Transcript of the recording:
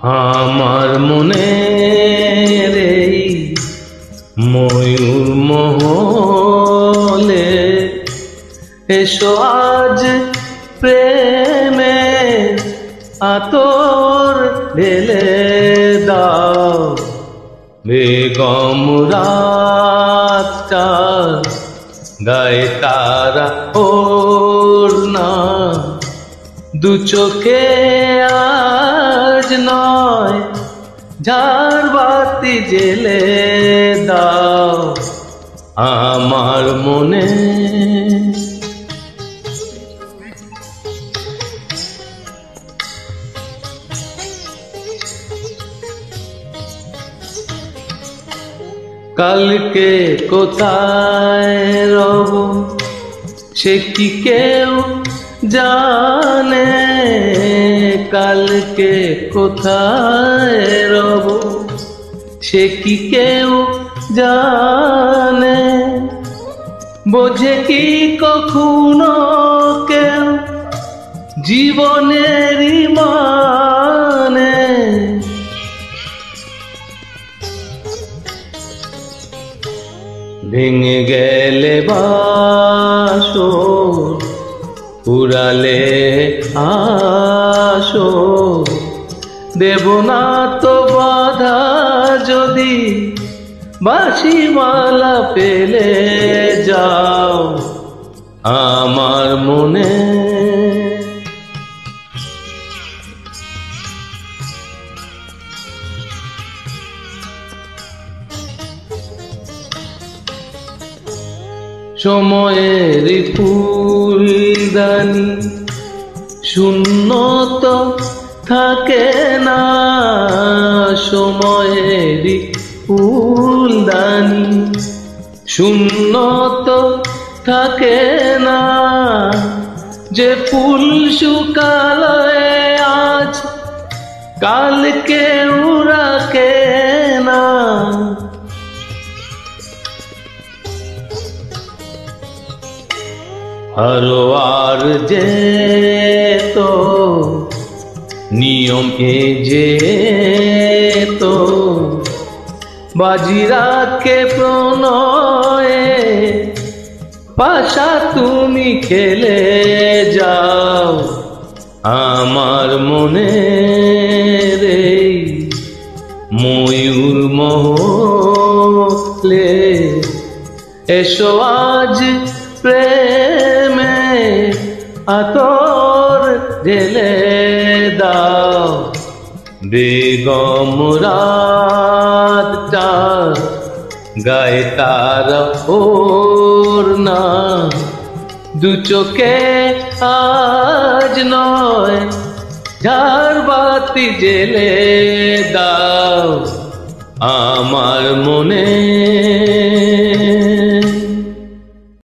আমার মনে রে ময়ূর মহলে এসো আজ প্রেমে আতর ঢেলে দাও। বেগম রাতটা গায়ে তারা ওড়না, দু চোখে আজ নয় ঝাড়বাতি জেলে দাও আমার মনে। কালকে কোথায় রব সে কি কেউ জানে, কালকে কোথায় রব সে কি কেউ জানে। বোঝে কি কখনো কেউ জীবনেরই মানে, ভেঙে গেলে বাসর পুরালে আসো, দেব না তো বাধা যদি বাঁশি মালা পেলে যাও আমার মনে। সময়ের ফুলদানি শূন্য তো থাকে না, সময়ের ফুলদানি শূন্য তো থাকে না। যে ফুল শুকালে আজ কালকে রাখে না, হারোয়ার যে তো নিয়ম এ যে তো বাজিরাকে প্রণয়ে পাশা তুমি খেলে যাও আমার মনে রে ময়ূর মহলে এসো আজ প্রেমে আতর ঢেলে দাও। বেগম রাতটা গায়ে তারা ওড়না, দু চোখে আজ নয় ঝাড়বাতি জেলে দাও আমার মনে।